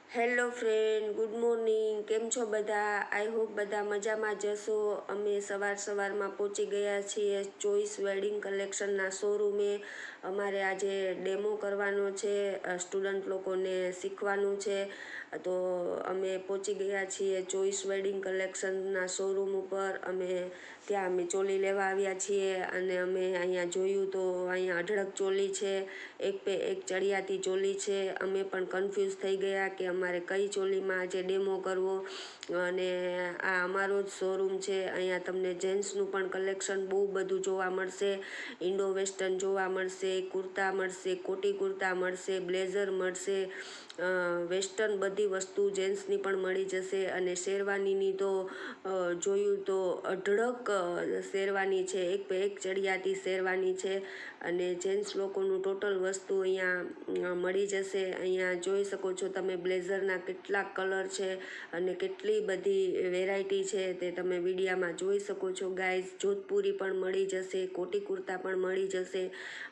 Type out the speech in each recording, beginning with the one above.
Hello friend, good morning. કેમ છો બધા? આઈ હોપ બધા મજામાં જશો. અમે સવારમાં પહોંચી ગયા છીએ ચોઈસ વેડિંગ કલેક્શનના શોરૂમે. અમારે આજે ડેમો કરવાનો છે, સ્ટુડન્ટ લોકોને શીખવાનું છે. તો અમે પહોંચી ગયા છીએ ચોઈસ વેડિંગ કલેક્શનના શોરૂમ ઉપર. ત્યાં અમે ચોલી લેવા આવ્યા છીએ અને અમે અહીંયા જોયું તો અહીંયા અઢળક ચોલી છે, એક પે એક ચડિયાતી ચોલી છે. અમે પણ કન્ફ્યુઝ થઈ ગયા કે અમારે કઈ ચોલીમાં આજે ડેમો કરવો. અને આ અમારો જ શોરૂમ છે. અહીંયા તમને જેન્ટ્સનું પણ કલેક્શન બહુ બધું જોવા મળશે. ઇન્ડો વેસ્ટર્ન જોવા મળશે, કુર્તા મળશે, કોટી કુર્તા મળશે, બ્લેઝર મળશે, વેસ્ટર્ન બધી વસ્તુ જેન્ટ્સની પણ મળી જશે. અને શેરવાનીની તો જોયું તો અઢળક શેરવાની છે, એક પે એક ચડિયાતી શેરવાની છે. અને જેન્ટ્સ લોકોનું ટોટલ વસ્તુ અહીંયા મળી જશે. અહીંયા જોઈ શકો છો તમે બ્લેઝરના કેટલા કલર છે અને કેટલી બધી વેરાયટી છે તે તમે વિડીયામાં જોઈ શકો છો ગાઈઝ. જોધપુરી પણ મળી જશે, કોટી કુર્તા પણ મળી જશે.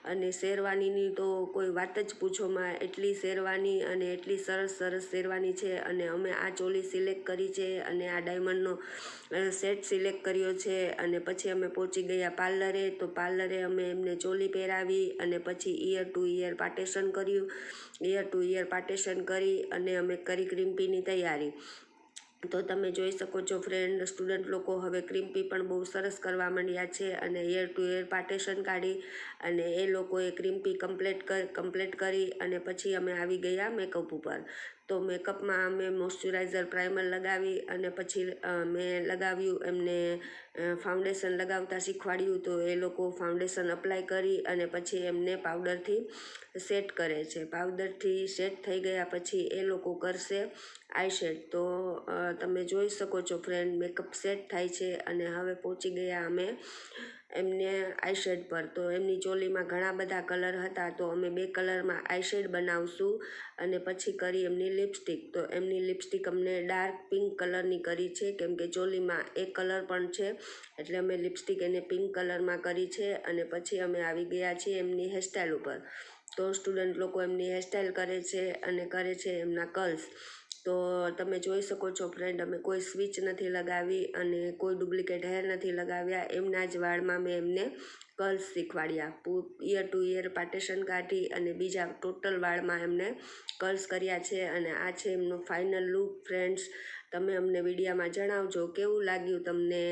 અને શેરવાનીની તો કોઈ વાત જ પૂછોમાં, એટલી શેરવાની અને એટલી સરસ શેરવાની છે. અને અમે આ ચોલી સિલેક્ટ કરી છે અને આ ડાયમંડનો સેટ સિલેક્ટ કર્યો છે. અને પછી અમે પહોંચી ગયા પાર્લરે. તો પાર્લરે અમે એમને ચોલી પહેરાવી અને પછી ઇયર ટુ ઇયર પાર્ટેશન કર્યું. ઇયર ટુ ઇયર પાર્ટેશન કરી અને અમે કરી ક્રિમ્પીની તૈયારી. તો તમે જોઈ શકો છો ફ્રેન્ડ, સ્ટુડન્ટ લોકો હવે ક્રિમ્પી પણ બહુ સરસ કરવા માંડ્યા છે. અને ઇયર ટુ ઇયર પાર્ટેશન કાઢી અને એ લોકોએ ક્રિમ્પી કમ્પ્લીટ કરી અને પછી અમે આવી ગયા મેકઅપ ઉપર. તો મેકઅપમાં અમે મોઇશ્ચરાઇઝર પ્રાઇમર લગાવી અને પછી મેં લગાવ્યું એમને ફાઉન્ડેશન લગાવતા શીખવાડ્યું. તો એ લોકો ફાઉન્ડેશન અપ્લાય કરી અને પછી એમને પાવડરથી સેટ કરે છે. પાવડરથી સેટ થઈ ગયા પછી એ લોકો કરશે આઈ શેડ. તો તમે જોઈ શકો છો ફ્રેન્ડ, મેકઅપ સેટ થાય છે અને હવે પહોંચી ગયા અમે એમને આઈ શેડ પર. તો એમની ચોલીમાં ઘણા બધા કલર હતા, તો અમે 2 કલરમાં આઈ શેડ બનાવશું. અને પછી કરી એમની લિપસ્ટિક. તો એમની લિપસ્ટિક અમને ડાર્ક પિંક કલરની કરી છે, કેમ કે ચોલીમાં એક કલર પણ છે એટલે અમે લિપસ્ટિક એને પિંક કલરમાં કરી છે. અને પછી અમે આવી ગયા છીએ એમની હેરસ્ટાઈલ ઉપર. તો સ્ટુડન્ટ લોકો એમની હેરસ્ટાઈલ કરે છે અને કરે છે એમના કર્લ્સ. તો તમે જોઈ શકો છો ફ્રેન્ડ, અમે કોઈ સ્વિચ નથી લગાવી અને કોઈ ડુપ્લિકેટ હેર નથી લગાવ્યા. એમના જ વાળમાં મેં એમને કર્લ્સ શીખવાડ્યા. ઇયર ટુ ઇયર પાર્ટેશન કાઢી અને બીજા ટોટલ વાળમાં એમને કર્લ્સ કર્યા છે. અને આ છે એમનો ફાઇનલ લુક ફ્રેન્ડ્સ. તમે અમને વિડીયામાં જણાવજો કેવું લાગ્યું તમને.